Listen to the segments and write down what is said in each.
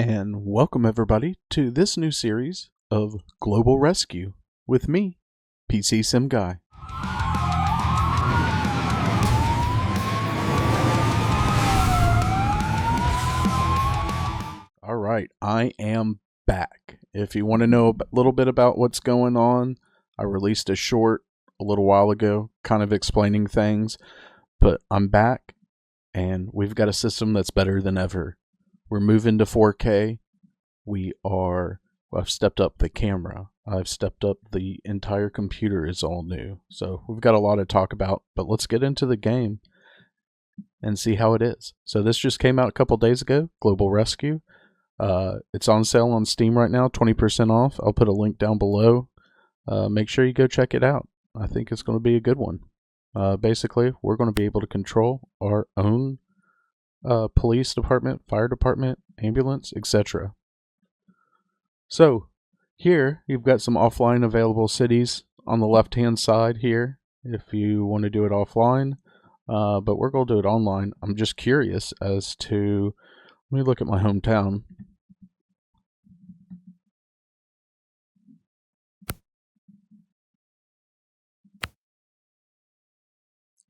And welcome everybody to this new series of Global Rescue with me, pcsimguy. Alright, I am back. If you want to know a little bit about what's going on, I released a short a little while ago kind of explaining things, but I'm back and we've got a system that's better than ever. We're moving to 4K. I've stepped up the camera. I've stepped up the entire computer is all new. So we've got a lot to talk about, but let's get into the game and see how it is. So this just came out a couple days ago, Global Rescue. It's on sale on Steam right now, 20% off. I'll put a link down below. Make sure you go check it out. I think it's going to be a good one. Basically, we're going to be able to control our own police department, fire department, ambulance, etc. So here you've got some offline available cities on the left hand side here if you want to do it offline, but we're going to do it online. I'm just curious as to, let me look at my hometown.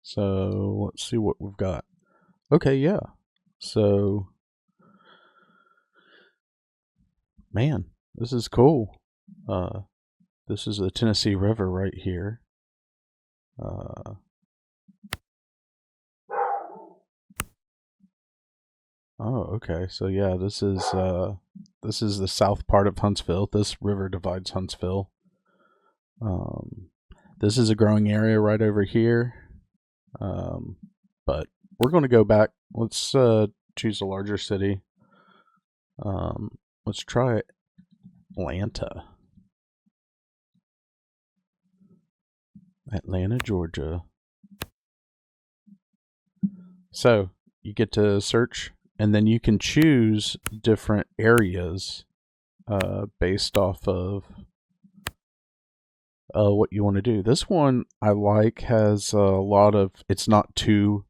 So let's see what we've got. Okay, yeah. So, man, this is cool. This is the Tennessee River right here. Oh, okay. So yeah, this is the south part of Huntsville. This river divides Huntsville. This is a growing area right over here. But we're going to go back. Let's choose a larger city. Let's try Atlanta. Atlanta, Georgia. So you get to search, and then you can choose different areas based off of what you want to do. This one I like has a lot of, it's not too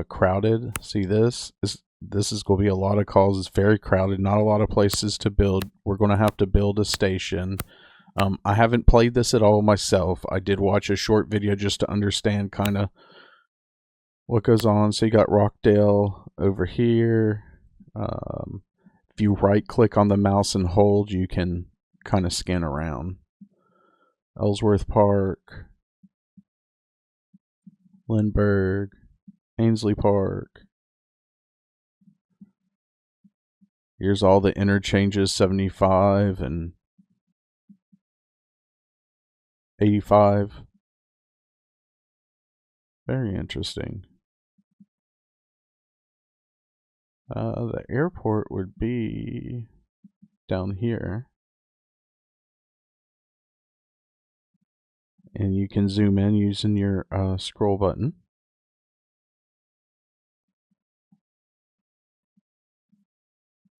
crowded. See, this is going to be a lot of calls. It's very crowded, not a lot of places to build. We're going to have to build a station. I haven't played this at all myself. I did watch a short video just to understand kind of what goes on. So you got Rockdale over here. If you right click on the mouse and hold, you can kind of scan around. Ellsworth Park, Lindbergh, Ainsley Park. Here's all the interchanges, 75 and 85. Very interesting. The airport would be down here. And you can zoom in using your scroll button.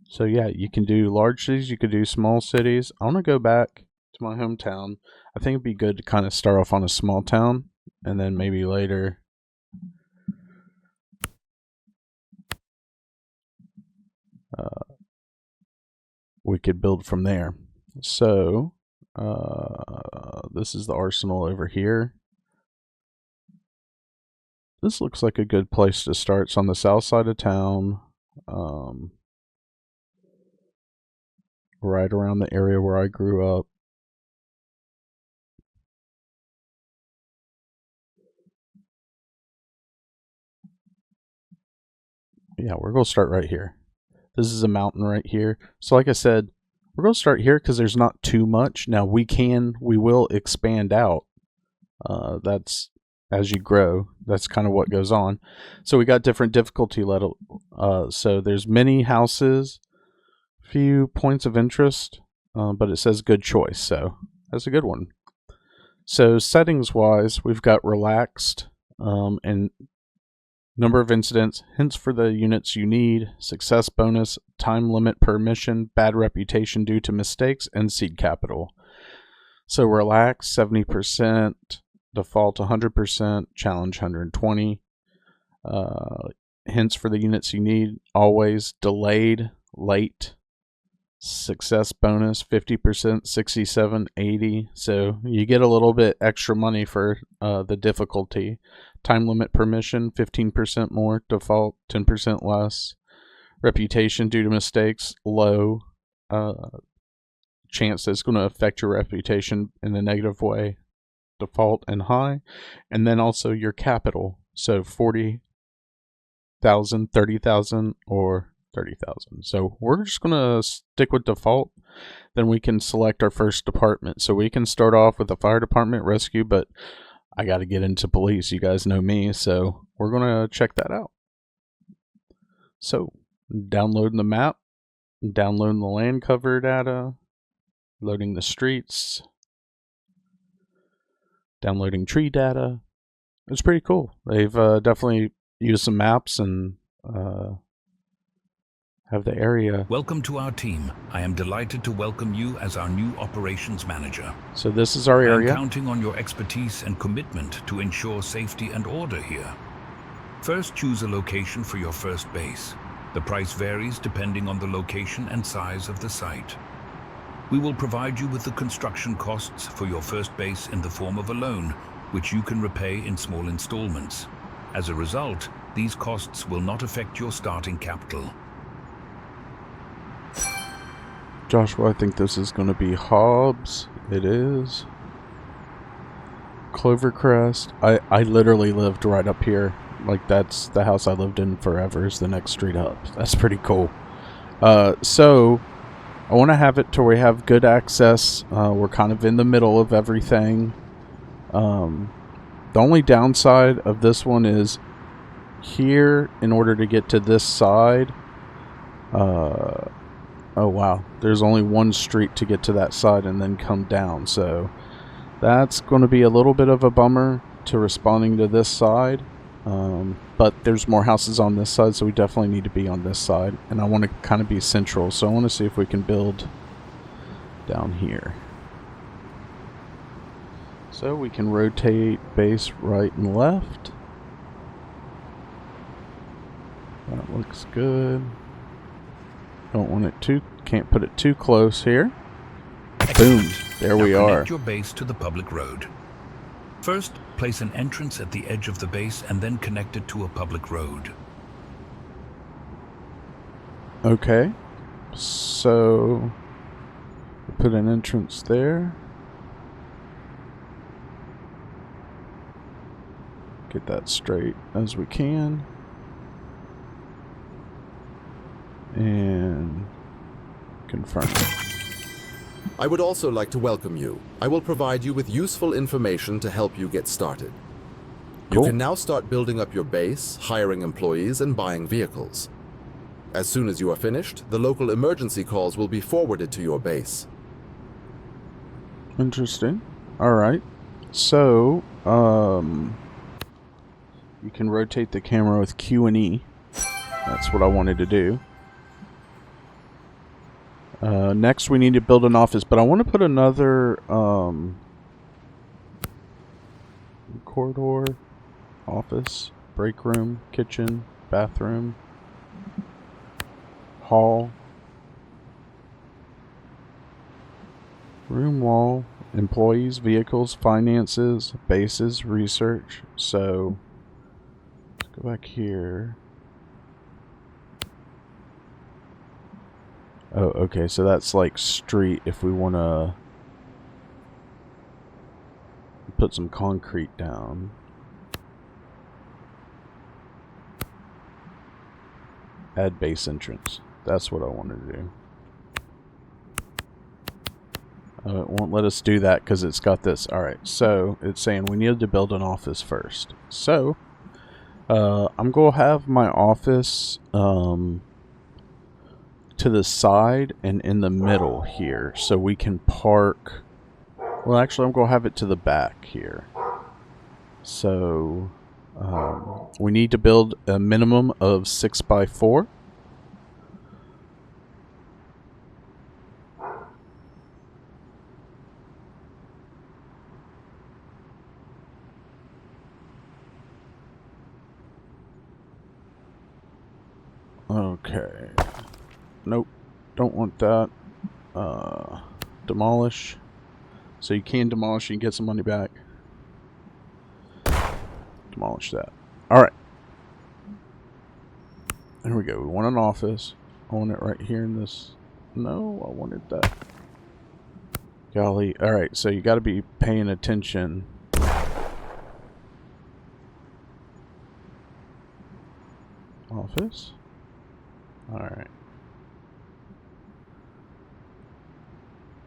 So yeah, you can do large cities, you could do small cities. I want to go back to my hometown. I think it'd be good to kind of start off on a small town, and then maybe later we could build from there. So this is the arsenal over here. This looks like a good place to start. It's on the south side of town, right around the area where I grew up. Yeah, we're going to start right here. This is a mountain right here. So like I said, we're going to start here because there's not too much. Now we will expand out. That's as you grow. That's kind of what goes on. So we got different difficulty level. So there's many houses, few points of interest, but it says good choice. So that's a good one. So settings wise, we've got relaxed and number of incidents, hints for the units you need, success bonus, time limit per mission, bad reputation due to mistakes, and seed capital. So relax 70%, default 100%, challenge 120. Hints for the units you need, always delayed, late, Success bonus 50%, 67, 80. So you get a little bit extra money for the difficulty. Time limit permission 15% more. Default 10% less. Reputation due to mistakes low. Chance that's going to affect your reputation in a negative way. Default and high. And then also your capital. So 40,000, 30,000, or 30,000. So we're just going to stick with default. Then we can select our first department. So we can start off with the fire department, rescue, but I got to get into police. You guys know me, so we're going to check that out. So downloading the map, downloading the land cover data, loading the streets, downloading tree data. It's pretty cool. They've definitely used some maps and have the area. Welcome to our team. I am delighted to welcome you as our new operations manager. So this is our area. I'm counting on your expertise and commitment to ensure safety and order here. First, choose a location for your first base. The price varies depending on the location and size of the site. We will provide you with the construction costs for your first base in the form of a loan, which you can repay in small installments. As a result, these costs will not affect your starting capital. Joshua, I think this is going to be Hobbs. It is. Clovercrest. I literally lived right up here. Like, that's the house I lived in forever, is the next street up. That's pretty cool. So I want to have it to where we have good access. We're kind of in the middle of everything. The only downside of this one is here, in order to get to this side, oh wow, there's only one street to get to that side and then come down, so that's going to be a little bit of a bummer to responding to this side, but there's more houses on this side, so we definitely need to be on this side, and I want to kind of be central, so I want to see if we can build down here. So we can rotate base right and left. That looks good. Don't want it too, can't put it too close here. Boom, there we are. Connect your base to the public road. First, place an entrance at the edge of the base and then connect it to a public road. Okay, so put an entrance there. Get that straight as we can. And confirm. I would also like to welcome you. I will provide you with useful information to help you get started. Cool. You can now start building up your base, hiring employees, and buying vehicles. As soon as you are finished, the local emergency calls will be forwarded to your base. Interesting. Alright. So, you can rotate the camera with Q and E. That's what I wanted to do. Next we need to build an office, but I want to put another corridor, office, break room, kitchen, bathroom, hall, room wall, employees, vehicles, finances, bases, research. So let's go back here. Oh, okay, so that's like street if we want to put some concrete down. Add base entrance. That's what I wanted to do. It won't let us do that because it's got this. Alright, so it's saying we needed to build an office first. So, I'm going to have my office to the side and in the middle here, so we can park. Well, actually I'm going to have it to the back here. So we need to build a minimum of 6x4. Okay. Nope, don't want that. demolish. So you can demolish and get some money back. Demolish that. Alright. There we go. We want an office. I want it right here in this. No, I wanted that. Golly. Alright, so you got to be paying attention. Office. Alright.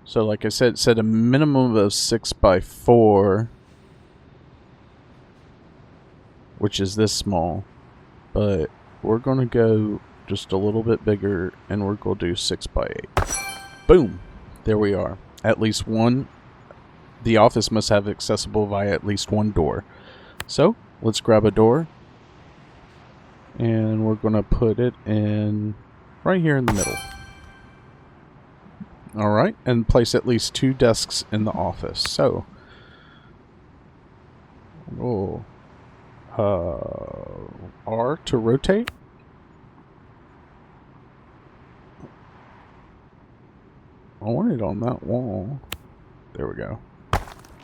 So like I said, it said a minimum of 6x4. Which is this small. But we're going to go just a little bit bigger, and we're going to do 6x8. Boom! There we are. At least one. The office must have accessible via at least one door. So, let's grab a door. And we're going to put it in right here in the middle. Alright, and place at least 2 desks in the office. So, R to rotate. I want it on that wall. There we go.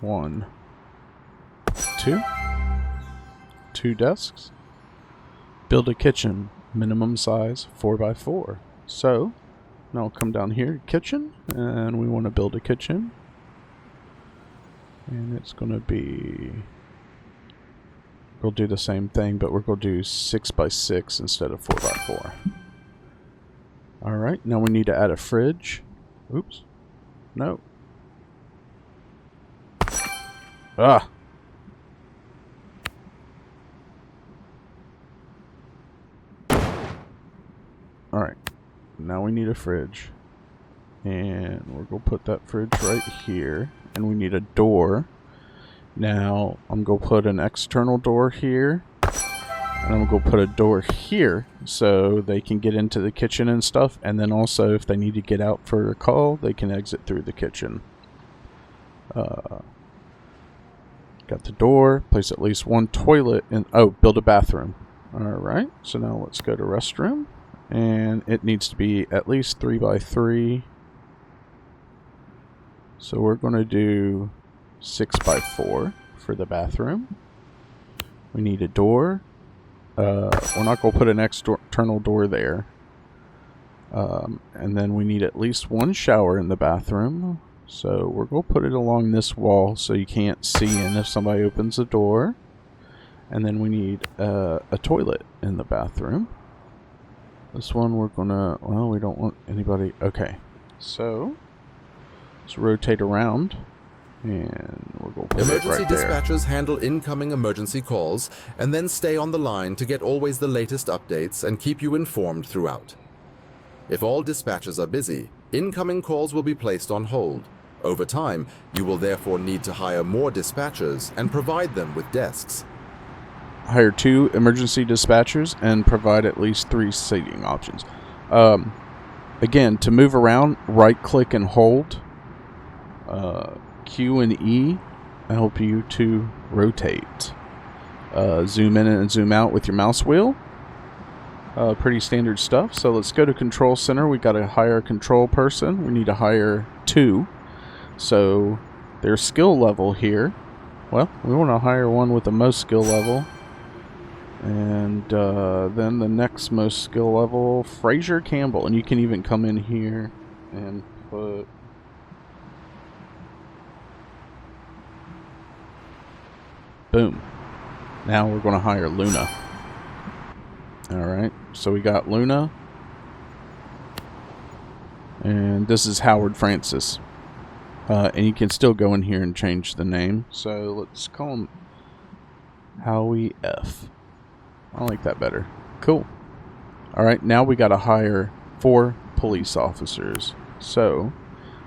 1, 2. 2 desks. Build a kitchen. Minimum size 4x4. So, now come down here, kitchen, and we want to build a kitchen. And it's going to be... We'll do the same thing, but we're going to do 6x6 instead of 4x4. Alright, now we need to add a fridge. Oops. No. Ah! Alright. Now we need a fridge. And we're going to put that fridge right here. And we need a door. Now, I'm going to put an external door here. And I'm going to put a door here so they can get into the kitchen and stuff. And then also, if they need to get out for a call, they can exit through the kitchen. Got the door. Place at least 1 toilet. And oh, build a bathroom. Alright, so now let's go to restroom. And it needs to be at least 3x3. So we're going to do 6x4 for the bathroom. We need a door. We're not going to put an external door there. And then we need at least 1 shower in the bathroom. So we're going to put it along this wall so you can't see in if somebody opens the door. And then we need a toilet in the bathroom. This one we're going to... Well, we don't want anybody... Okay. So, let's rotate around. And we're going to put it right there. Emergency dispatchers handle incoming emergency calls and then stay on the line to get always the latest updates and keep you informed throughout. If all dispatchers are busy, incoming calls will be placed on hold. Over time, you will therefore need to hire more dispatchers and provide them with desks. Hire 2 emergency dispatchers and provide at least 3 seating options. Again, to move around, right click and hold. Q and E help you to rotate. Zoom in and zoom out with your mouse wheel. Pretty standard stuff. So let's go to control center. We got to hire a control person. We need to hire 2. So their skill level here. Well, we want to hire one with the most skill level. And then the next most skill level, Fraser Campbell. And you can even come in here and put... Boom. Now we're going to hire Luna. Alright, so we got Luna. And this is Howard Francis. And you can still go in here and change the name. So let's call him Howie F. I like that better. Cool. Alright, now we got to hire 4 police officers. So,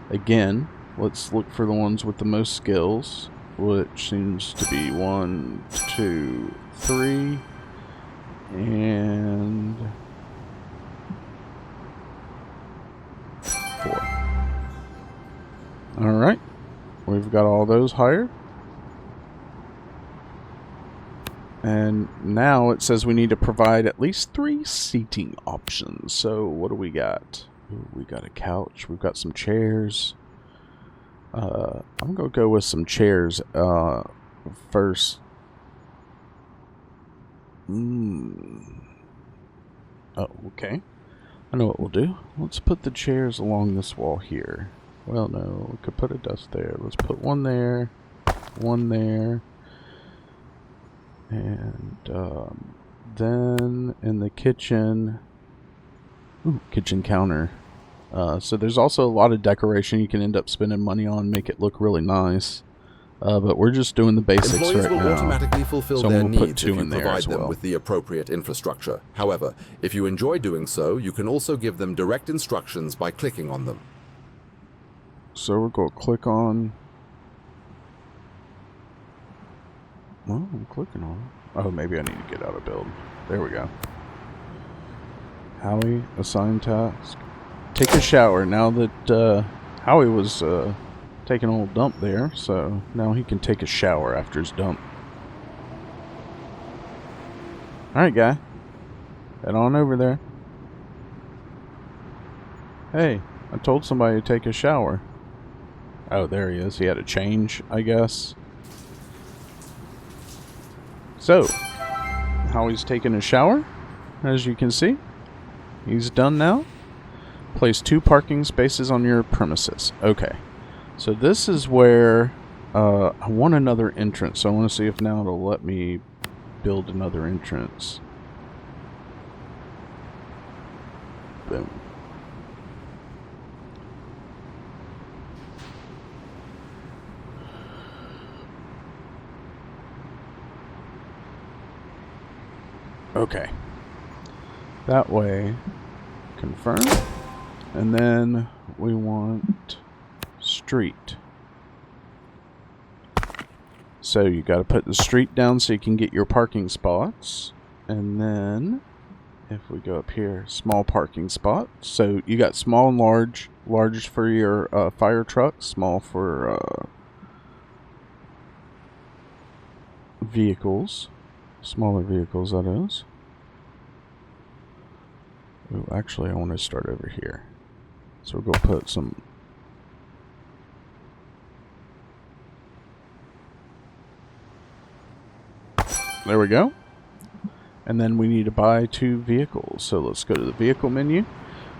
again, let's look for the ones with the most skills, which seems to be 1, 2, 3, and 4. Alright, we've got all those hired. And now it says we need to provide at least 3 seating options. So what do we got? Ooh, we got a couch. We've got some chairs. I'm gonna go with some chairs first. Oh, okay. I know what we'll do. Let's put the chairs along this wall here. Well, no, we could put a desk there. Let's put one there, and then in the kitchen, kitchen counter. So there's also a lot of decoration you can end up spending money on, make it look really nice. But we're just doing the basics Employees right will now. automatically fulfill So their we'll put needs two if you in there provide as them well. with the appropriate infrastructure. However, if you enjoy doing so, you can also give them direct instructions by clicking on them. So we're going to click on... Well, I'm clicking on it. Oh, maybe I need to get out of build. There we go. Howie, assign task. Take a shower. Now that Howie was taking a little dump there, so now he can take a shower after his dump. Alright, guy. Head on over there. Hey, I told somebody to take a shower. Oh, there he is. He had a change, I guess. So, Howie's taking a shower, as you can see. He's done now. Place 2 parking spaces on your premises. Okay. So this is where I want another entrance. So I want to see if now it'll let me build another entrance. Boom. Okay. That way, confirm. And then we want street. So you got to put the street down so you can get your parking spots. And then if we go up here, small parking spot. So you got small and large. Large for your fire trucks, small for vehicles. Smaller vehicles, that is. Ooh, actually, I want to start over here. So we'll go put some... There we go. And then we need to buy 2 vehicles. So let's go to the vehicle menu.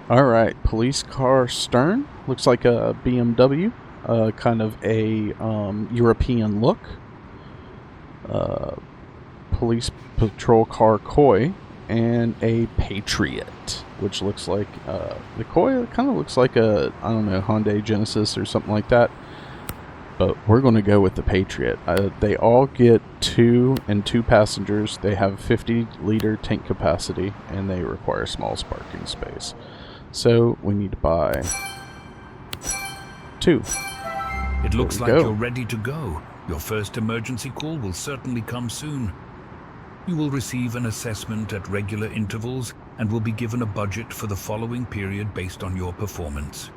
Alright, police car stern. Looks like a BMW. Kind of a European look. Police patrol car Koi. And a Patriot, which looks like the Koi kind of looks like a, I don't know, Hyundai Genesis or something like that. But we're going to go with the Patriot. They all get 2 and 2 passengers. They have 50-liter tank capacity, and they require small parking space. So we need to buy 2. It looks like you're ready to go. Your first emergency call will certainly come soon. You will receive an assessment at regular intervals and will be given a budget for the following period based on your performance.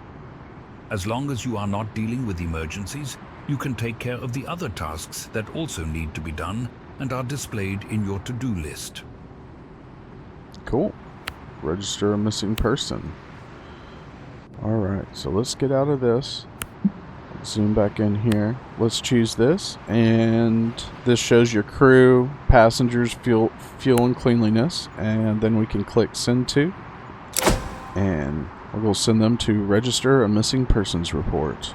As long as you are not dealing with emergencies, you can take care of the other tasks that also need to be done and are displayed in your to-do list. Cool. Register a missing person. Alright, so let's get out of this. Zoom back in here. Let's choose this, and this shows your crew, passengers, fuel and cleanliness, and then we can click send to, and we'll send them to register a missing persons report.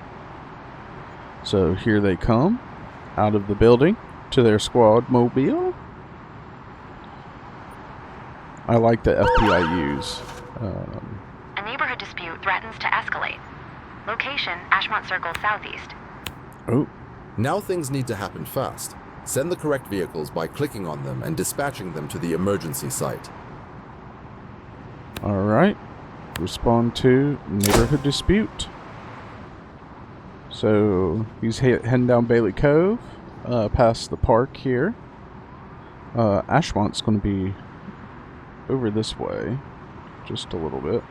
So here they come out of the building to their squad mobile. I like the FPIUs. A neighborhood dispute threatens to escalate. Location, Ashmont Circle Southeast. Oh. Now things need to happen fast. Send the correct vehicles by clicking on them and dispatching them to the emergency site. Alright. Respond to neighborhood dispute. So he's heading down Bailey Cove, past the park here. Ashmont's going to be over this way, just a little bit.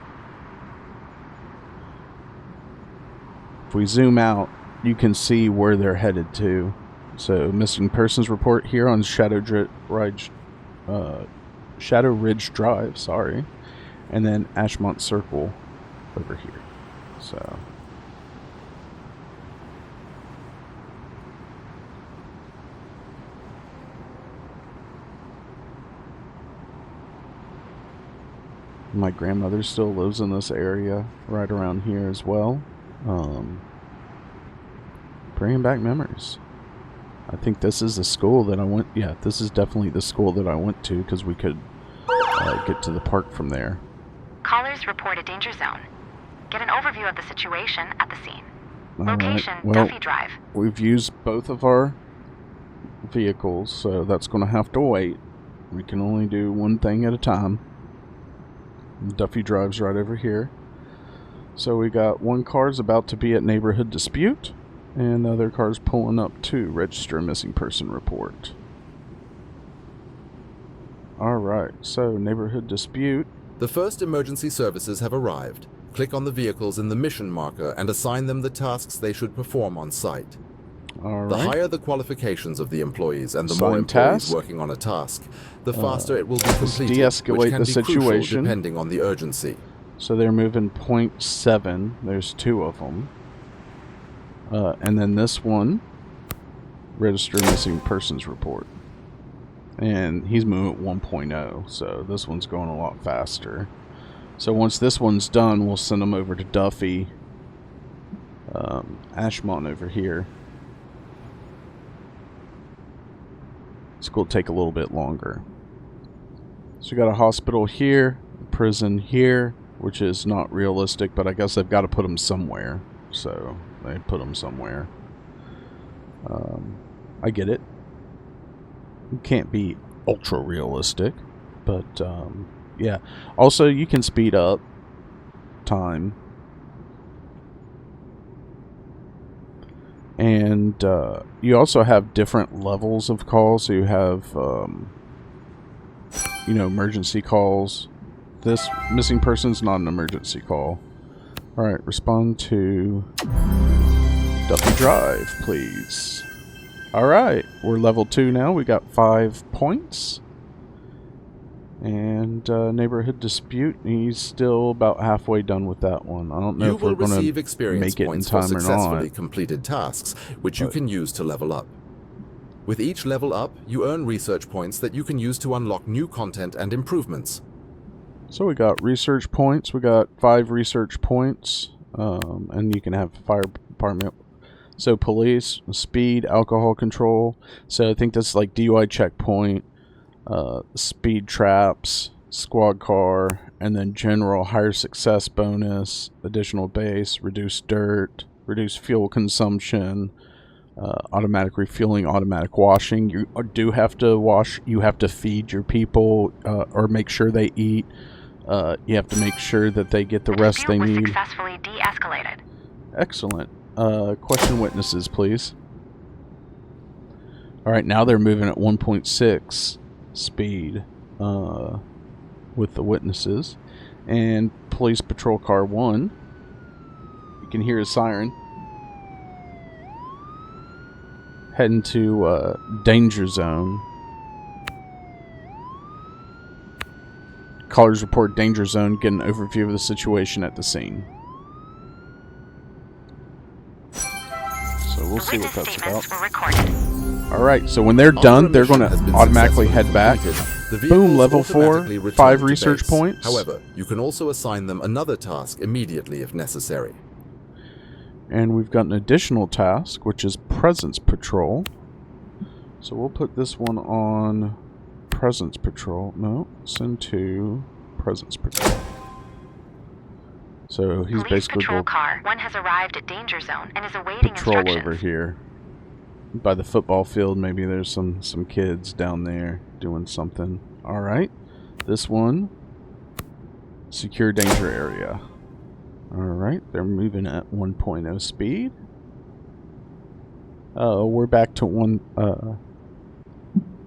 If we zoom out, you can see where they're headed to. So missing persons report here on Shadow Ridge Drive, sorry. And then Ashmont Circle over here. So my grandmother still lives in this area right around here as well. Bringing back memories. I think this is the school that I went. Yeah, this is definitely the school that I went to because we could get to the park from there. Callers report a danger zone. Get an overview of the situation at the scene. Location, All right. Well, Duffy Drive. We've used both of our vehicles, so that's going to have to wait. We can only do one thing at a time. Duffy Drive's right over here. So we got one car's about to be at neighborhood dispute, and the other car's pulling up to register a missing person report. Alright, so neighborhood dispute. The first emergency services have arrived. Click on the vehicles in the mission marker and assign them the tasks they should perform on site. Alright. The higher the qualifications of the employees and the Assign more employees task. working on a task, the faster it will be Let's completed, de-escalate which can the be situation. crucial depending on the urgency. So they're moving 0.7. There's two of them. And then this one, register missing persons report. And he's moving at 1.0, so this one's going a lot faster. So once this one's done, we'll send them over to Duffy. Ashmont over here. It's going to take a little bit longer. So we got a hospital here, a prison here, which is not realistic, but I guess they've got to put them somewhere. So they put them somewhere. I get it. It can't be ultra realistic, but yeah. Also, you can speed up time. And you also have different levels of calls. So you have, you know, emergency calls. This missing person's not an emergency call. Alright, respond to Duffy Drive, please. Alright, we're level 2 now. We got 5 points. And neighborhood dispute, he's still about halfway done with that one. I don't know You if we're will going receive to experience make it in points for time or successfully not. completed tasks, which you can use to level up. With each level up, you earn research points that you can use to unlock new content and improvements. So we got research points. We got 5 research points. And you can have fire department. So police, speed, alcohol control. So I think that's like DUI checkpoint, speed traps, squad car, and then general higher success bonus, additional base, reduced dirt, reduced fuel consumption, automatic refueling, automatic washing. You do have to wash. You have to feed your people or make sure they eat. You have to make sure that they get the rest they need. Successfully de-escalated. Excellent. Question witnesses, please. Alright, now they're moving at 1.6 speed with the witnesses. And police patrol car 1. You can hear a siren. Heading to danger zone. Callers report danger zone. Get an overview of the situation at the scene. So we'll see what that's about. Alright, so when they're done, they're going to automatically head back. Boom, level 4, 5 research points. However, you can also assign them another task immediately if necessary. And we've got an additional task, which is presence patrol. So we'll put this one on presence patrol. No, send to presence patrol. So he's Police basically patrol going car 1 has arrived at danger zone and is awaiting patrol instructions. over here by the football field. Maybe there's some kids down there doing something. All right, this one, secure danger area. All right, they're moving at 1.0 speed. We're back to 1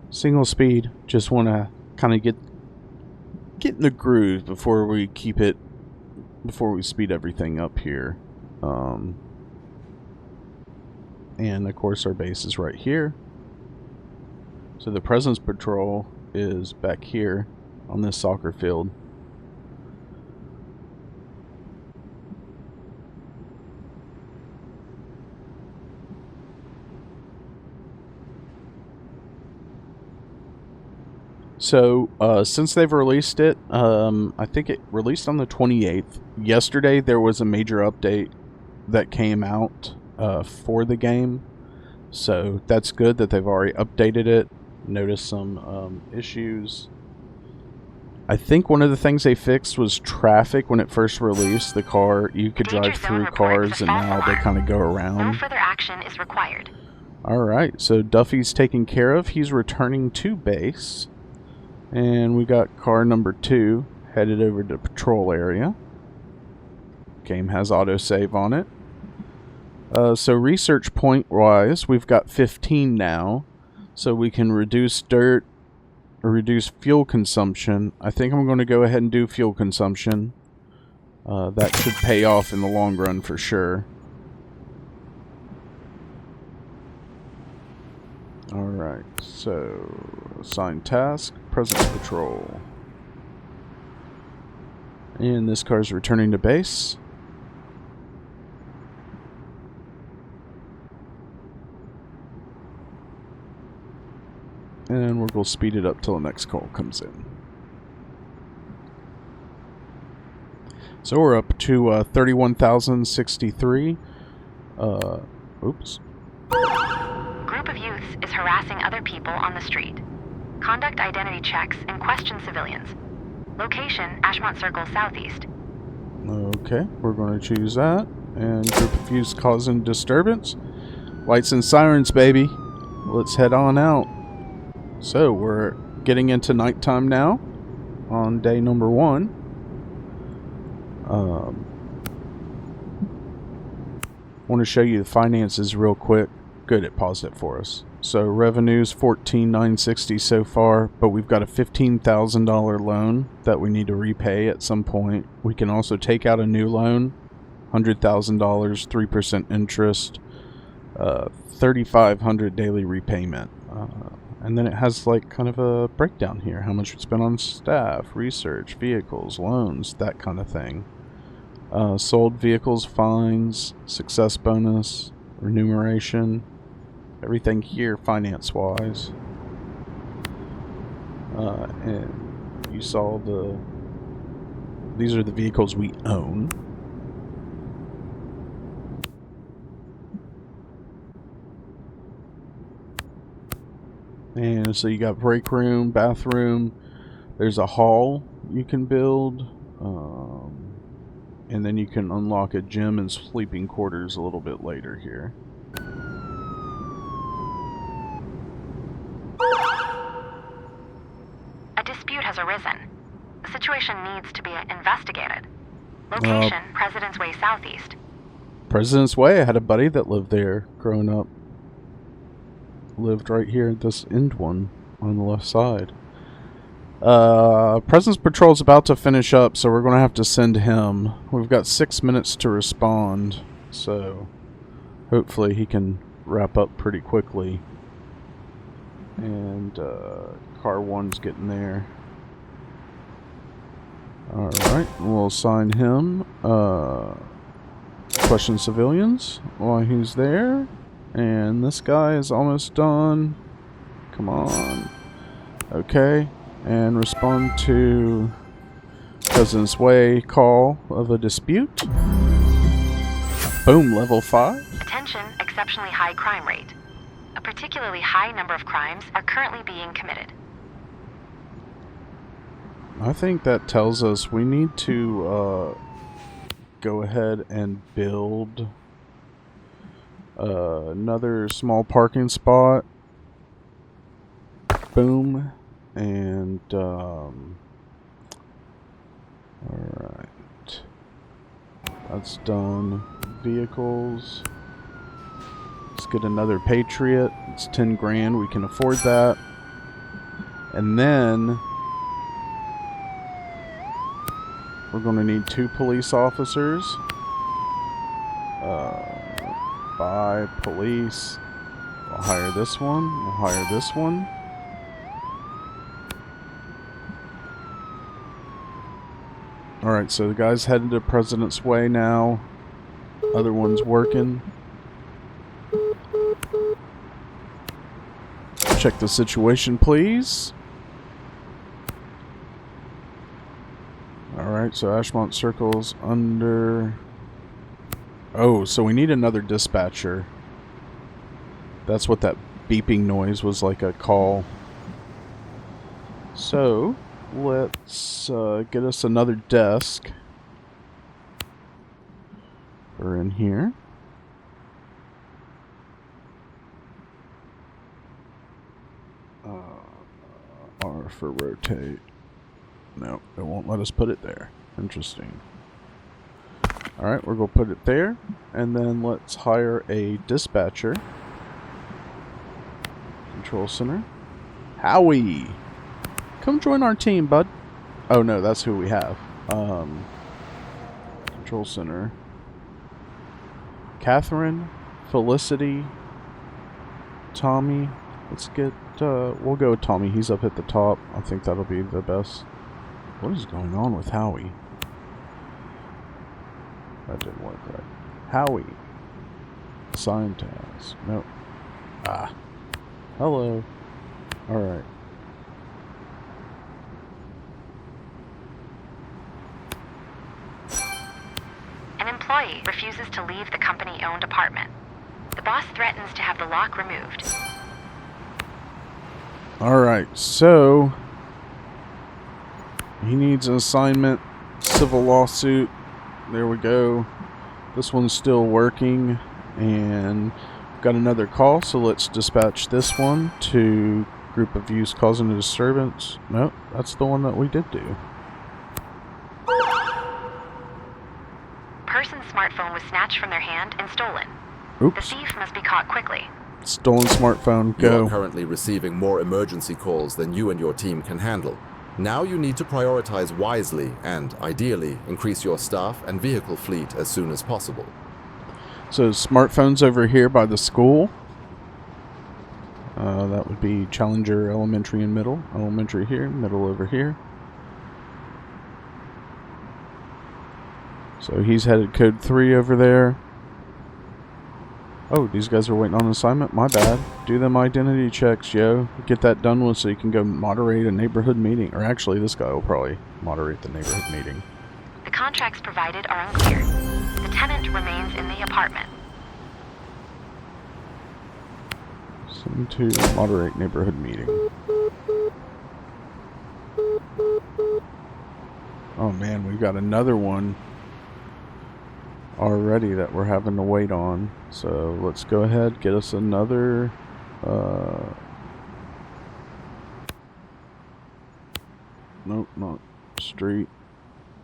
single speed. Just want to kind of get in the groove before we speed everything up here. And of course our base is right here. So the presence patrol is back here on this soccer field. So, since they've released it, I think it released on the 28th. Yesterday, there was a major update that came out for the game. So, that's good that they've already updated it. Noticed some issues. I think one of the things they fixed was traffic when it first released. The car, you could drive through cars, and now they kind of go No around. further action is required. Alright, so Duffy's taken care of. He's returning to base. And we got car number 2 headed over to patrol area. Game has autosave on it. So research point wise, we've got 15 now. So we can reduce dirt or reduce fuel consumption. I think I'm going to go ahead and do fuel consumption. That should pay off in the long run for sure. Alright, so assign task, presence patrol. And this car's returning to base. And we're going to speed it up till the next call comes in. So we're up to 31,063. Oops. Group of youths is harassing other people on the street. Conduct identity checks and question civilians. Location, Ashmont Circle Southeast. Okay, we're going to choose that. And group of youths causing disturbance. Lights and sirens, baby. Let's head on out. So we're getting into nighttime now on day number 1. Want to show you the finances real quick. Good, it paused it for us. So revenues $14,960 so far, but we've got a $15,000 loan that we need to repay at some point. We can also take out a new loan, $100,000, 3% interest, 3,500 daily repayment. And then it has like kind of a breakdown here. How much we spent on staff, research, vehicles, loans, that kind of thing. Sold vehicles, fines, success bonus, remuneration. Everything here finance-wise. And you saw these are the vehicles we own. And so you got break room, bathroom. There's a hall you can build. And then you can unlock a gym and sleeping quarters a little bit later here. A dispute has arisen. The situation needs to be investigated. Location, President's Way Southeast. President's Way, I had a buddy that lived there growing up. Lived right here at this end one on the left side. Presence Patrol's about to finish up, so we're going to have to send him. We've got 6 minutes to respond, so hopefully he can wrap up pretty quickly. And car 1's getting there. Alright, we'll assign him. Question civilians while he's there. And this guy is almost done. Come on. Okay. And respond to President's Way call of a dispute. Boom, level 5. Attention, exceptionally high crime rate. A particularly high number of crimes are currently being committed. I think that tells us we need to go ahead and build another small parking spot. Boom. And alright, that's done. Vehicles, let's get another Patriot. It's 10 grand, we can afford that. And then we're going to need 2 police officers. Buy police. We'll hire this one, we'll hire this one. Alright, so the guy's headed to President's Way now. Other one's working. Check the situation, please. so Ashmont Circle's under... Oh, so we need another dispatcher. That's what that beeping noise was, like a call. So, let's get us another desk. We're in here. R for rotate. No, it won't let us put it there. Interesting. Alright, we're going to put it there. And then let's hire a dispatcher. Control center. Howie! Come join our team, bud. Oh no, that's who we have. Control center. Catherine, Felicity, Tommy. Let's get, we'll go with Tommy. He's up at the top. I think that'll be the best. What is going on with Howie? That didn't work right. Howie. Assign task. Nope. Ah. Hello. Alright. An employee refuses to leave the company-owned apartment. The boss threatens to have the lock removed. Alright, so... he needs an assignment. Civil lawsuit. There we go. This one's still working. And got another call, so let's dispatch this one to group of youths causing a disturbance. Nope, that's the one that we did do. Person's smartphone was snatched from their hand and stolen. Oops. The thief must be caught quickly. Stolen smartphone, You go. are currently receiving more emergency calls than you and your team can handle. Now you need to prioritize wisely and, ideally, increase your staff and vehicle fleet as soon as possible. So smartphones over here by the school. That would be Challenger Elementary and Middle. Elementary here, middle over here. So he's headed code 3 over there. Oh, these guys are waiting on an assignment? My bad. Do them identity checks, yo. Get that done with so you can go moderate a neighborhood meeting. Or actually, this guy will probably moderate the neighborhood meeting. The contracts provided are unclear. The tenant remains in the apartment. Send to moderate neighborhood meeting. Oh man, we've got another one already that we're having to wait on. So let's go ahead, get us another nope, not street.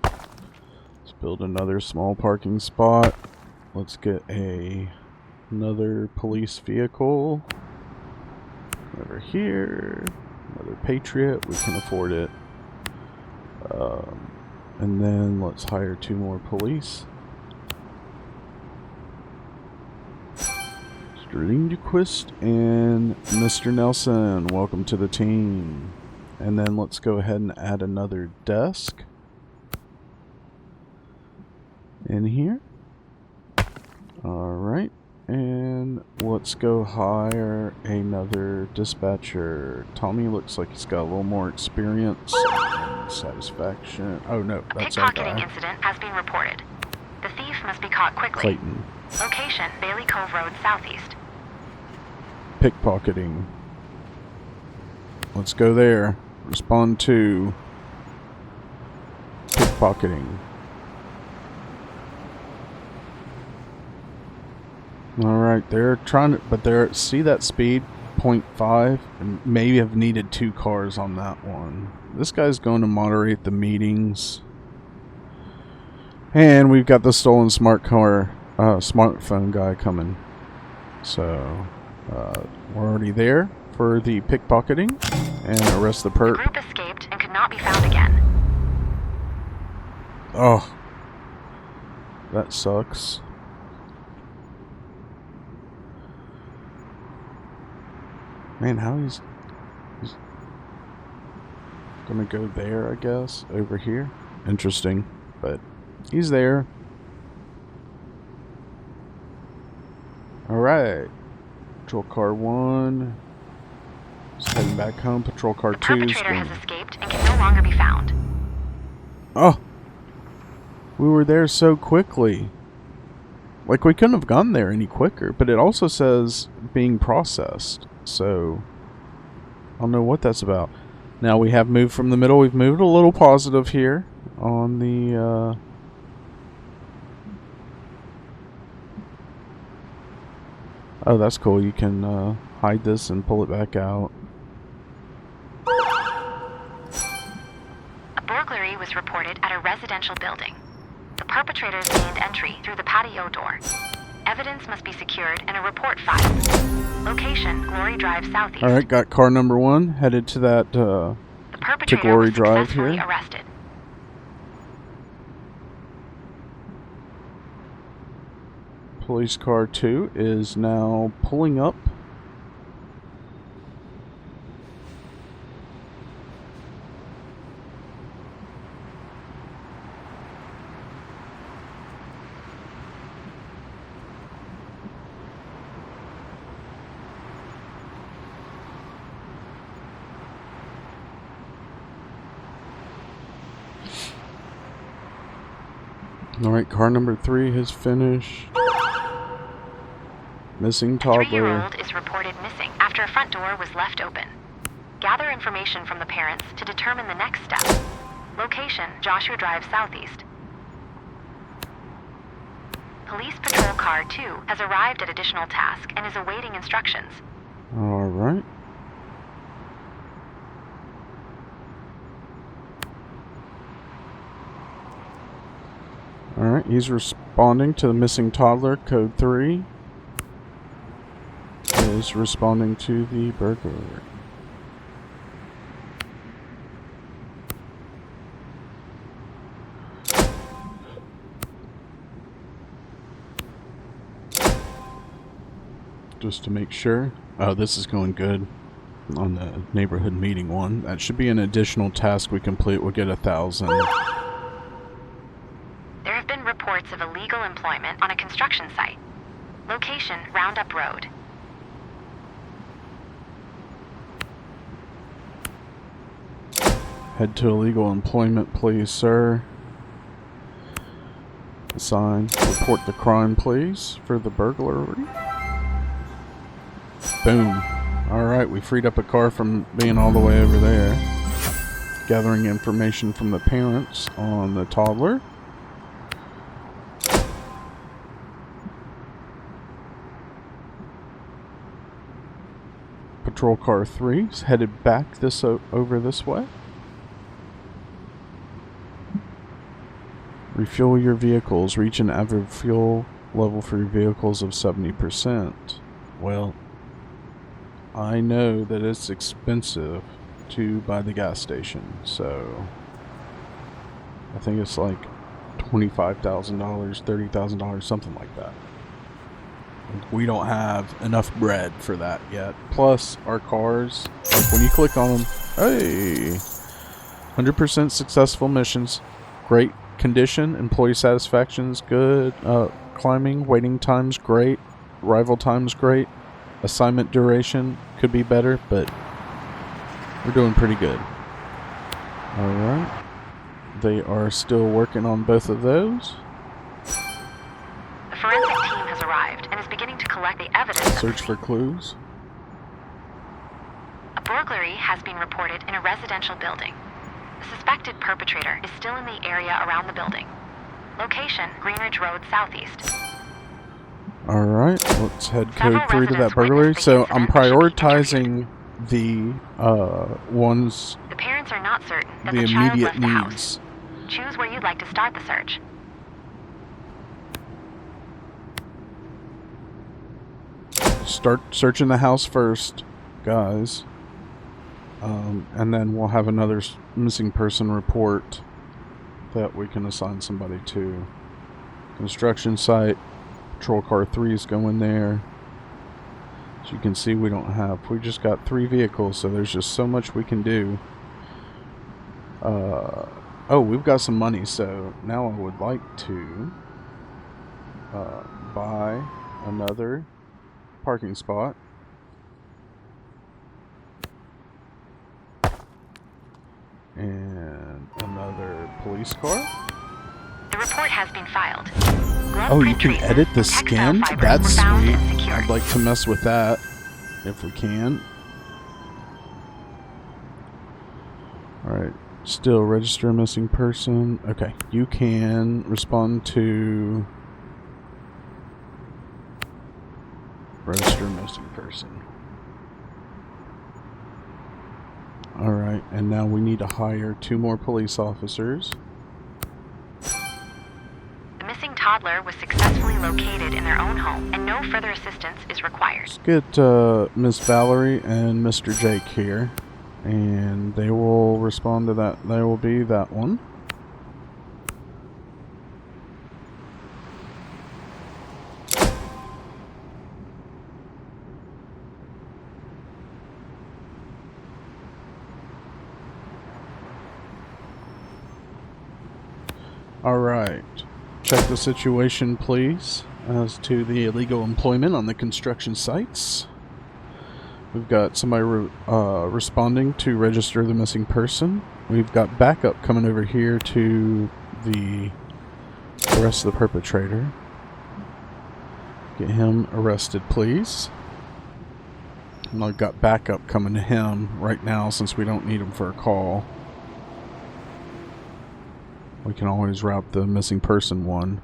Let's build another small parking spot. Let's get another police vehicle over here. Another Patriot, we can afford it. And then let's hire 2 more police. Lindquist and Mr. Nelson, welcome to the team. And then let's go ahead and add another desk in here. Alright, and let's go hire another dispatcher. Tommy looks like he's got a little more experience and satisfaction. Oh no, that's our Pickpocketing guy. incident has been reported. The thief must be caught quickly. Clayton. Location, Bailey Cove Road, southeast. Pickpocketing. Let's go there. Respond to pickpocketing. Alright, they're trying to, but they're, see that speed? 0.5? And maybe have needed 2 cars on that one. This guy's going to moderate the meetings. And we've got the stolen smartphone guy coming. So, we're already there for the pickpocketing and arrest the The perp. group escaped and could not be found again. Oh, that sucks. Man, how he's gonna go there, I guess, over here. Interesting, but he's there. Alright. Patrol car 1. Just heading back home. Patrol car The 2 is perpetrator going. has escaped and can no longer be found. Oh! We were there so quickly. Like, we couldn't have gone there any quicker, but it also says being processed. So, I don't know what that's about. Now we have moved from the middle. We've moved a little positive here on the... Oh, that's cool. You can hide this and pull it back out. A burglary was reported at a residential building. The perpetrators gained entry through the patio door. Evidence must be secured and a report filed. Location, Glory Drive Southeast. Alright, got car number 1 headed to that, the perpetrator to Glory was Drive successfully here. arrested. Police car 2 is now pulling up. Alright, car number 3 has finished. Missing A toddler. 3-year-old is reported missing after a front door was left open. Gather information from the parents to determine the next step. Location, Joshua Drive Southeast. Police Patrol Car 2 has arrived at additional task and is awaiting instructions. Alright. Alright, he's responding to the missing toddler. Code 3 is responding to the burglar. Just to make sure. Oh, this is going good on the neighborhood meeting one. That should be an additional task we complete. We'll get 1,000. There have been reports of illegal employment on a construction site. Location, Roundup Road. Head to illegal employment, please, sir. Assign. Report the crime, please, for the burglary. Boom. Alright, we freed up a car from being all the way over there. Gathering information from the parents on the toddler. Patrol car 3 is headed back over this way. Refuel your vehicles. Reach an average fuel level for your vehicles of 70%. Well, I know that it's expensive to buy the gas station, so I think it's like $25,000, $30,000, something like that. We don't have enough bread for that yet. Plus, our cars, like when you click on them, hey, 100% successful missions, great condition, employee satisfaction's good, climbing, waiting time's great, arrival time's great, assignment duration could be better, but we're doing pretty good. Alright. They are still working on both of those. The forensic team has arrived and is beginning to collect the evidence. Search for clues. A burglary has been reported in a residential building. The suspected perpetrator is still in the area around the building. Location, Greenridge Road Southeast. Alright, let's head Several code 3 to that residents burglary. witnessed the So incident I'm and should be prioritizing the ones, The parents are not certain that the the child immediate left the house. needs. Choose where you'd like to start the search. Start searching the house first, guys. And then we'll have another missing person report that we can assign somebody to. Construction site. Patrol car 3 is going there. As you can see, we just got 3 vehicles, so there's just so much we can do. Oh, we've got some money, so now I would like to buy another parking spot. And another police car. The report has been filed. Glove Oh, you print can traces edit the and textile skin? fibers That's were found sweet. and secured. I'd like to mess with that if we can. Alright, still register a missing person. Okay, you can respond to register a missing person. Alright, and now we need to hire 2 more police officers. The missing toddler was successfully located in their own home, and no further assistance is required. Let's get Miss Valerie and Mr. Jake here, and they will respond to that. They will be that one. Alright, check the situation please as to the illegal employment on the construction sites. We've got somebody responding to register the missing person. We've got backup coming over here to the arrest the perpetrator. Get him arrested please. And I've got backup coming to him right now since we don't need him for a call. We can always route the missing person one.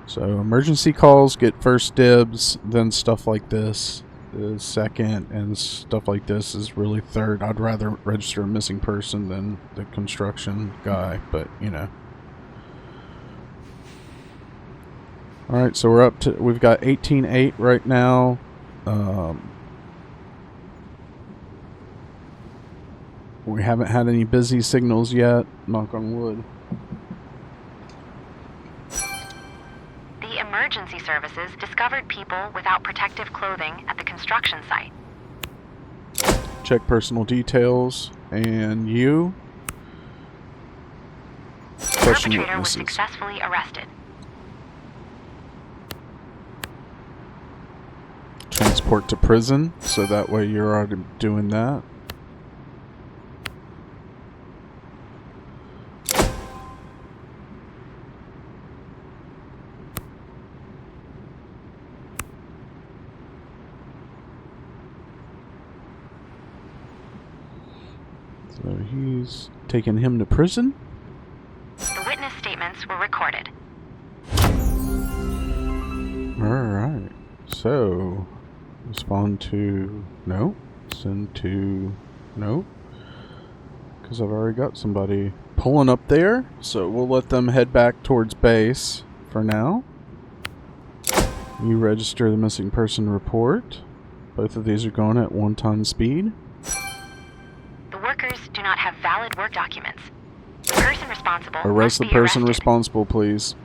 So emergency calls get first dibs, then stuff like this is second, and stuff like this is really third. I'd rather register a missing person than the construction guy, but you know. Alright, so we're up to, we've got 18-8 right now. We haven't had any busy signals yet, knock on wood. The emergency services discovered people without protective clothing at the construction site. Check personal details, and you? The Question perpetrator was witnesses. successfully arrested. Transport to prison, so that way you're already doing that. So he's taking him to prison. The witness statements were recorded. Alright, so respond to no, send to no, because I've already got somebody pulling up there, so we'll let them head back towards base for now. You register the missing person report. Both of these are going at 1 speed. The workers do not have valid work documents. The person responsible Arrest must the be person arrested. responsible, please.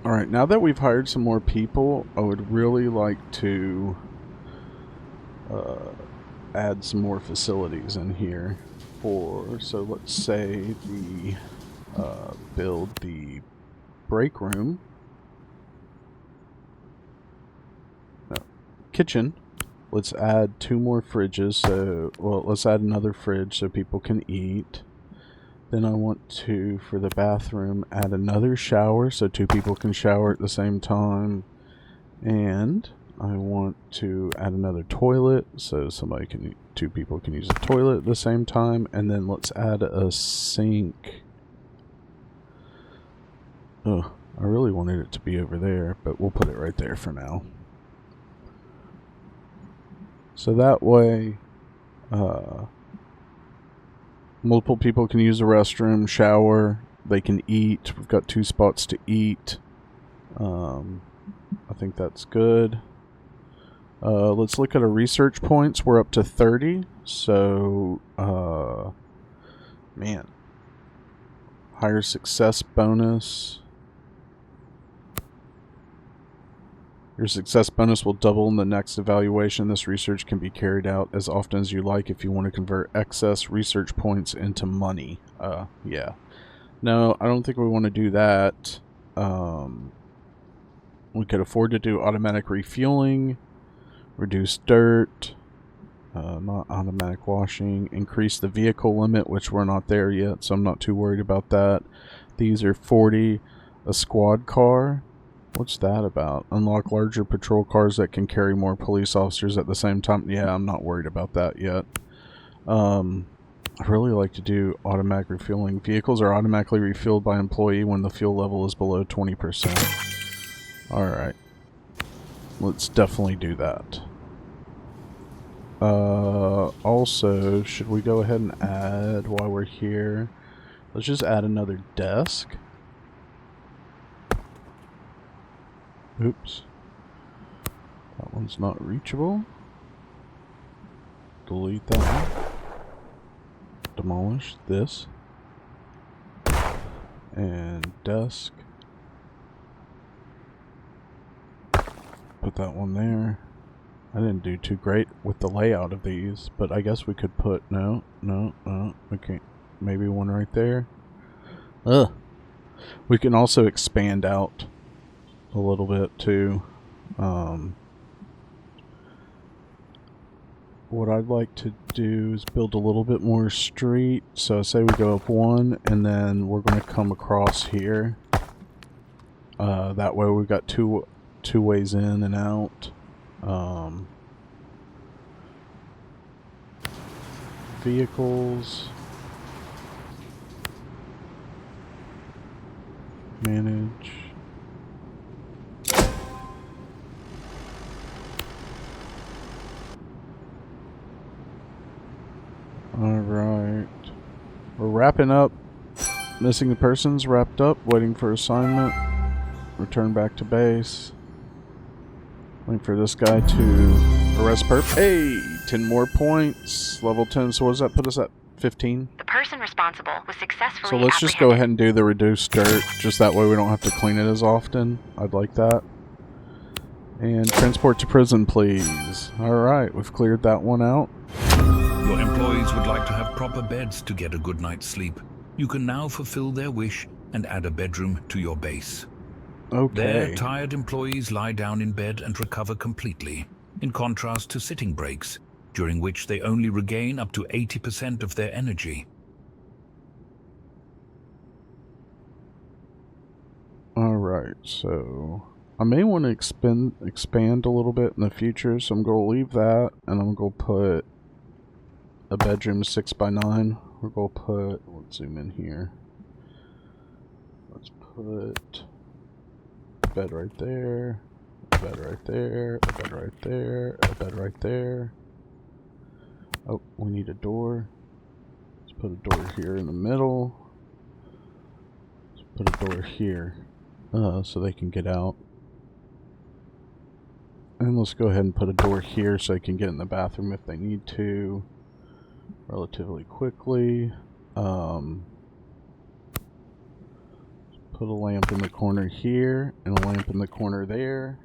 Alright, now that we've hired some more people, I would really like to add some more facilities in here for, so let's say the build the break room, no, kitchen. Let's add 2 more fridges, so, well, let's add another fridge so people can eat. Then I want to, for the bathroom, add another shower so 2 people can shower at the same time. And I want to add another toilet so 2 people can use the toilet at the same time. And then let's add a sink. Oh, I really wanted it to be over there, but we'll put it right there for now. So that way, multiple people can use the restroom, shower, they can eat. We've got 2 spots to eat. I think that's good. Let's look at our research points. We're up to 30. So, man. Higher success bonus. Your success bonus will double in the next evaluation. This research can be carried out as often as you like if you want to convert excess research points into money. Yeah. No, I don't think we want to do that. We could afford to do automatic refueling, reduce dirt, Not automatic washing. Increase the vehicle limit, which we're not there yet, so I'm not too worried about that. These are 40. A squad car. What's that about? Unlock larger patrol cars that can carry more police officers at the same time. Yeah, I'm not worried about that yet. I really like to do automatic refueling. Vehicles are automatically refueled by employee when the fuel level is below 20%. Alright. Let's definitely do that. Also, should we go ahead and add, while we're here, let's just add another desk. Oops. That one's not reachable. Delete that one. Demolish this. And desk. Put that one there. I didn't do too great with the layout of these, but I guess we could put, no, we can't. Maybe one right there. Ugh. We can also expand out a little bit too. What I'd like to do is build a little bit more street. So say we go up one, and then we're going to come across here. That way we've got two ways in and out. Vehicles. Manage. Alright. We're wrapping up. Missing persons wrapped up. Waiting for assignment. Return back to base. Waiting for this guy to arrest perp. Hey! 10 more points. Level 10. So what does that put us at? 15? The person responsible was successfully So let's just go ahead and do the reduced dirt. Just that way we don't have to clean it as often. I'd like that. And transport to prison, please. Alright, we've cleared that one out. Your employees would like to have proper beds to get a good night's sleep. You can now fulfill their wish and add a bedroom to your base. Okay. There, tired employees lie down in bed and recover completely, in contrast to sitting breaks, during which they only regain up to 80% of their energy. Alright, so I may want to expand a little bit in the future, so I'm going to leave that, and I'm going to put a bedroom 6x9. We're going to put, let's zoom in here. Let's put a bed right there, a bed right there, a bed right there, a bed right there. Oh, we need a door. Let's put a door here in the middle. Let's put a door here, so they can get out. And let's go ahead and put a door here so they can get in the bathroom if they need to relatively quickly. Put a lamp in the corner here and a lamp in the corner there.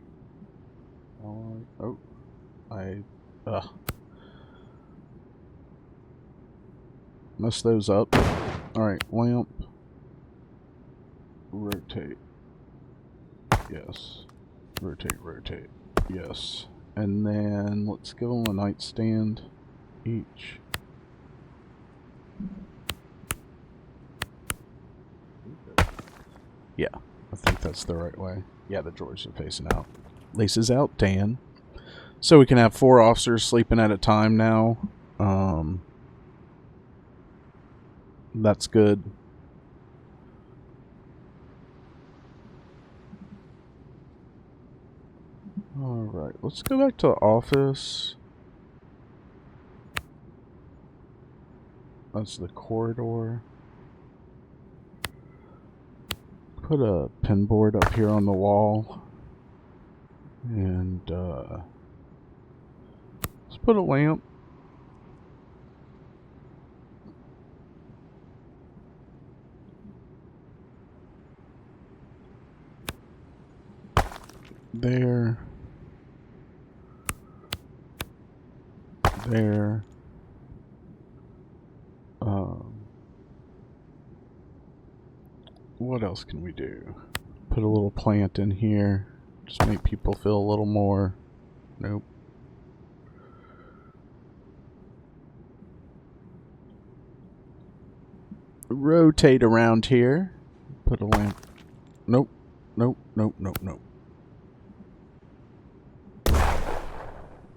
Mess those up. Alright, lamp. Rotate. Yes. Rotate, rotate. Yes. And then let's give them a nightstand each. Yeah, I think that's the right way. Yeah, the drawers are facing out. Laces out, Dan. So we can have 4 officers sleeping at a time now. That's good. Alright, let's go back to the office. That's the corridor. Put a pin board up here on the wall. And let's put a lamp. There. There. What else can we do? Put a little plant in here. Just make people feel a little more. Nope. rotate around here. Put a lamp. Nope. Nope. Nope. Nope. Nope.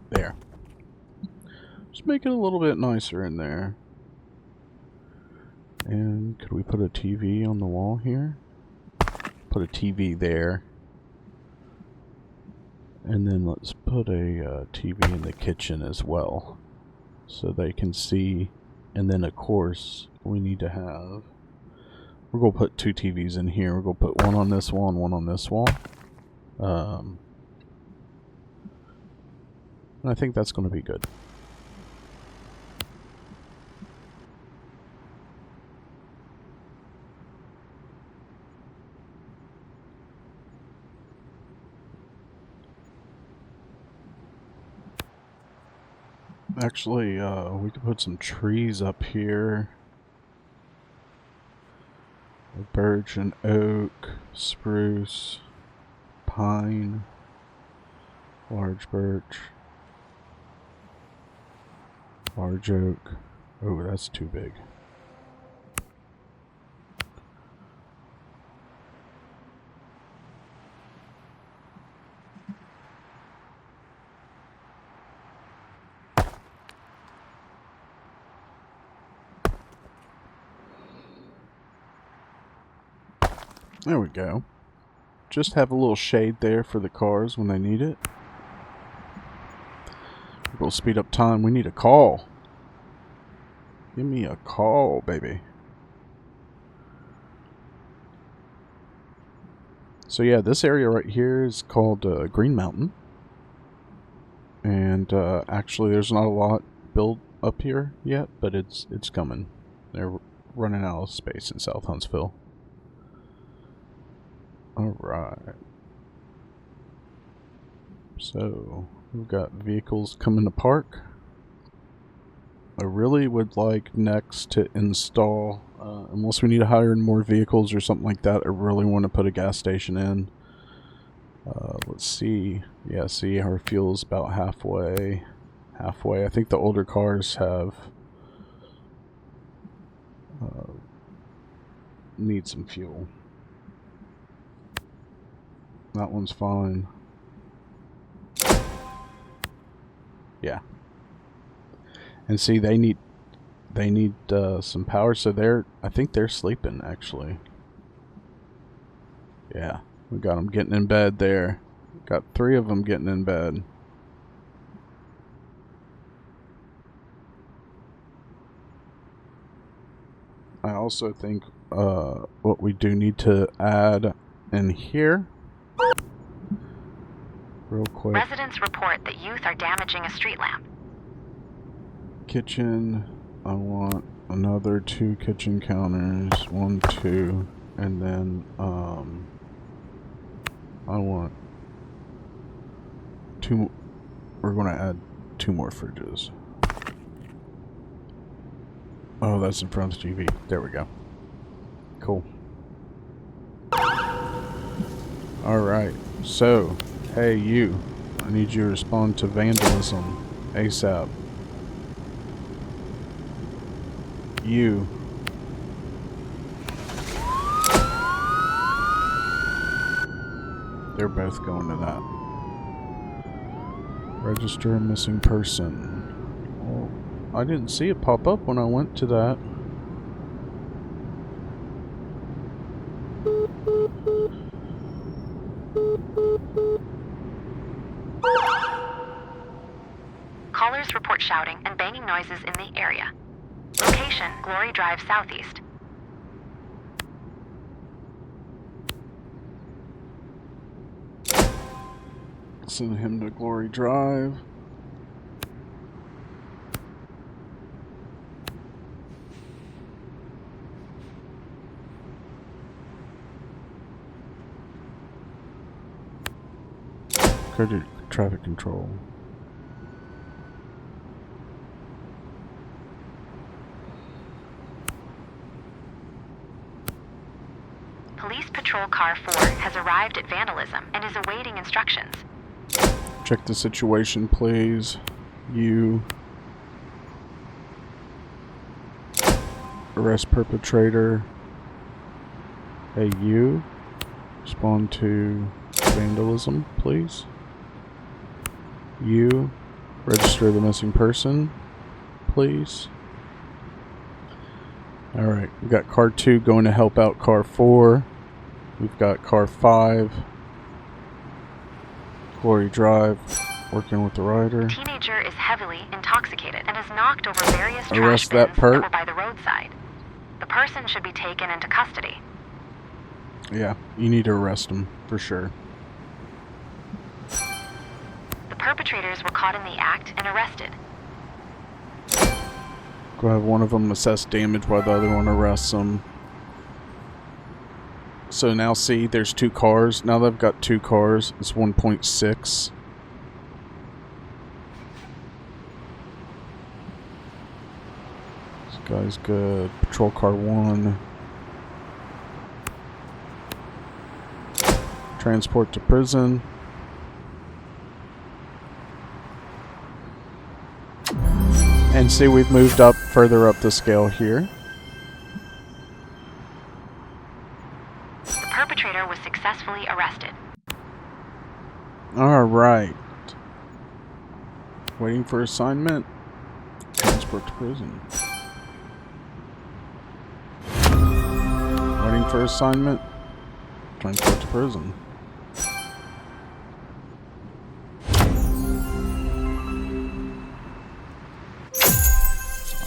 There. Just make it a little bit nicer in there. And could we put a TV on the wall here? Put a TV there. And then let's put a TV in the kitchen as well, so they can see. And then of course we need to have, we're going to put 2 TVs in here. We're going to put one on this wall and one on this wall. And I think that's going to be good. Actually, we could put some trees up here. Birch and oak, spruce, pine, large birch, large oak. Oh, that's too big. There we go. Just have a little shade there for the cars when they need it. We'll speed up time. We need a call. Give me a call, baby. So yeah, this area right here is called Green Mountain. And actually there's not a lot built up here yet, but it's coming. They're running out of space in South Huntsville. Alright. So, we've got vehicles coming to park. I really would like next to install, unless we need to hire more vehicles or something like that, I really want to put a gas station in. Let's see. Yeah, see, our fuel's about halfway. I think the older cars have need some fuel. That one's fine. Yeah. And see, they need some power, so I think they're sleeping actually. Yeah, we got them getting in bed there. Got 3 of them getting in bed. I also think what we do need to add in here, real quick. Residents report that youth are damaging a street lamp. Kitchen, I want another 2 kitchen counters, 1, 2, and then I want 2. We're going to add 2 more fridges. Oh, that's in front of the TV. There we go. Cool. Alright, so, hey you, I need you to respond to vandalism ASAP. You. They're both going to that. Register a missing person. Well, I didn't see it pop up when I went to that. Callers report shouting and banging noises in the area. Location, Glory Drive Southeast. Send him to Glory Drive. Credit traffic control. Police Patrol Car 4 has arrived at vandalism and is awaiting instructions. Check the situation, please. You. Arrest perpetrator. Hey, you. Respond to vandalism, please. You. Register the missing person, please. Alright, we got car 2 going to help out car 4. We've got car 5. Glory Drive, working with the rider. Teenager is heavily intoxicated and has knocked over various trash Arrest bins that that perp. were by the roadside. The person should be taken into custody. Yeah, you need to arrest him, for sure. The perpetrators were caught in the act and arrested. Go have one of them assess damage while the other one arrests them. So now see, there's 2 cars. Now that I've got 2 cars, it's 1.6. This guy's good. Patrol car 1. Transport to prison. And see, we've moved up further up the scale here. The perpetrator was successfully arrested. Alright. Waiting for assignment. Transport to prison. Waiting for assignment. Transport to prison.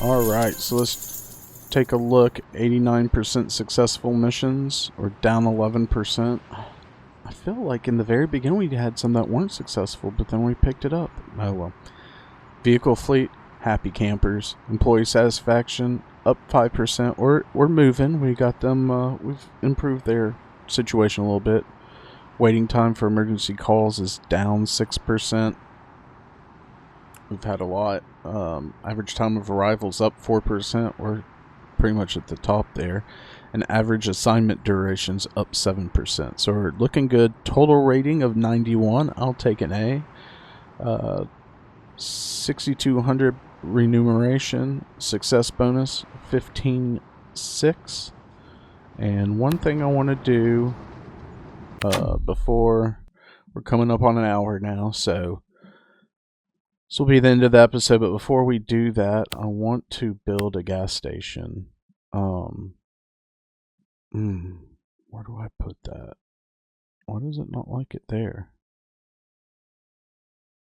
Alright, so let's take a look. 89% successful missions, or down 11%. I feel like in the very beginning we had some that weren't successful, but then we picked it up. Oh well. Vehicle fleet, happy campers. Employee satisfaction, up 5%. We're moving. We got them, we've improved their situation a little bit. Waiting time for emergency calls is down 6%. We've had a lot. Average time of arrival is up 4%. We're pretty much at the top there. And average assignment duration's up 7%. So we're looking good. Total rating of 91. I'll take an A. 6,200 remuneration. Success bonus 15,600. And one thing I want to do before we're coming up on an hour now, so this will be the end of the episode, but before we do that, I want to build a gas station. Where do I put that? Why does it not like it there?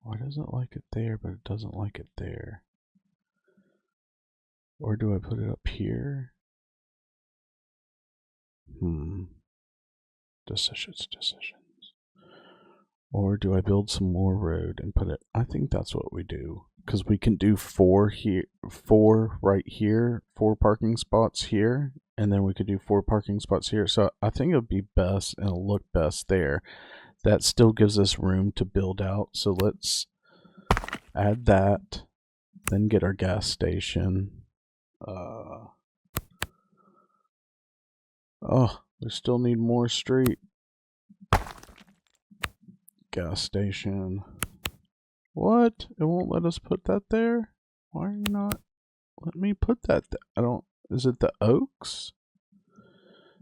Why does it like it there, but it doesn't like it there? Or do I put it up here? Decisions. Or do I build some more road and put it? I think that's what we do, because we can do 4 here, 4 right here, 4 parking spots here, and then we could do 4 parking spots here. So I think it would be best and it'll look best there. That still gives us room to build out. So let's add that, then get our gas station. Oh, we still need more street. Gas station. What? It won't let us put that there? Why are you not letting me put that there? I don't... Is it the oaks?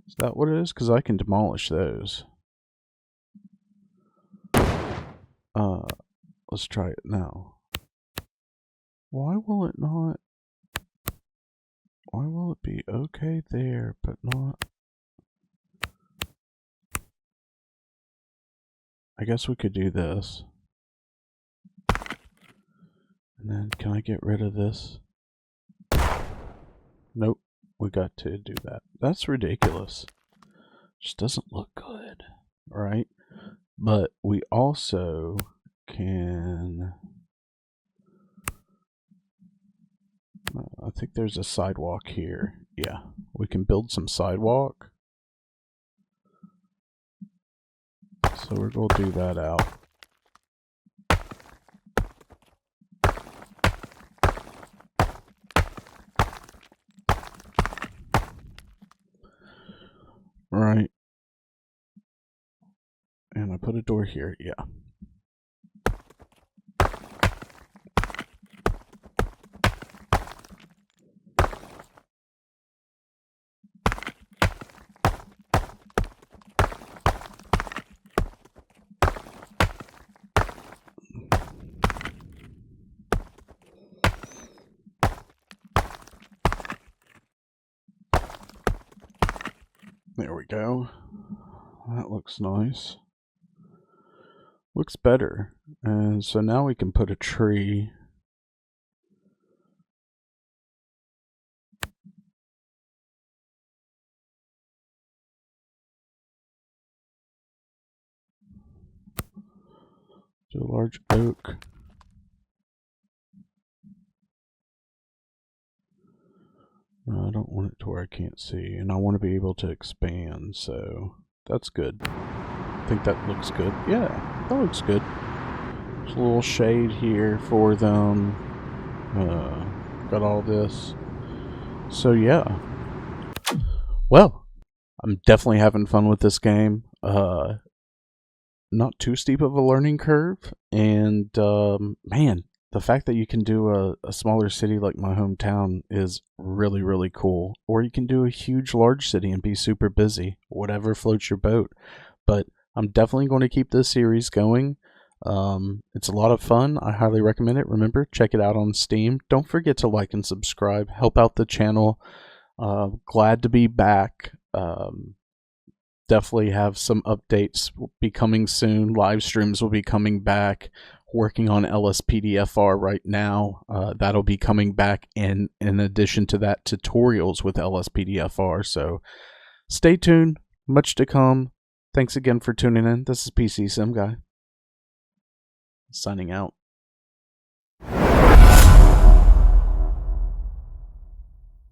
Is that what it is? Because I can demolish those. Let's try it now. Why will it not... Why will it be okay there, but not... I guess we could do this. And then, can I get rid of this? Nope. We got to do that. That's ridiculous. Just doesn't look good. Right? But we also can... I think there's a sidewalk here. Yeah. We can build some sidewalk. So we're going to do that out. Right. And I put a door here. Yeah. There we go. That looks nice. Looks better. And so now we can put a tree. Do a large oak. No, I don't want it to where I can't see, and I want to be able to expand, so that's good. I think that looks good. Yeah, that looks good. There's a little shade here for them. Got all this. So yeah. Well, I'm definitely having fun with this game. Not too steep of a learning curve, and man, the fact that you can do a smaller city like my hometown is really, really cool. Or you can do a huge, large city and be super busy, whatever floats your boat. But I'm definitely going to keep this series going. It's a lot of fun. I highly recommend it. Remember, check it out on Steam. Don't forget to like and subscribe. Help out the channel. Glad to be back. Definitely have some updates will be coming soon. Live streams will be coming back. Working on LSPDFR right now. That'll be coming back in addition to that, tutorials with LSPDFR. So stay tuned. Much to come. Thanks again for tuning in. This is pcsimguy signing out.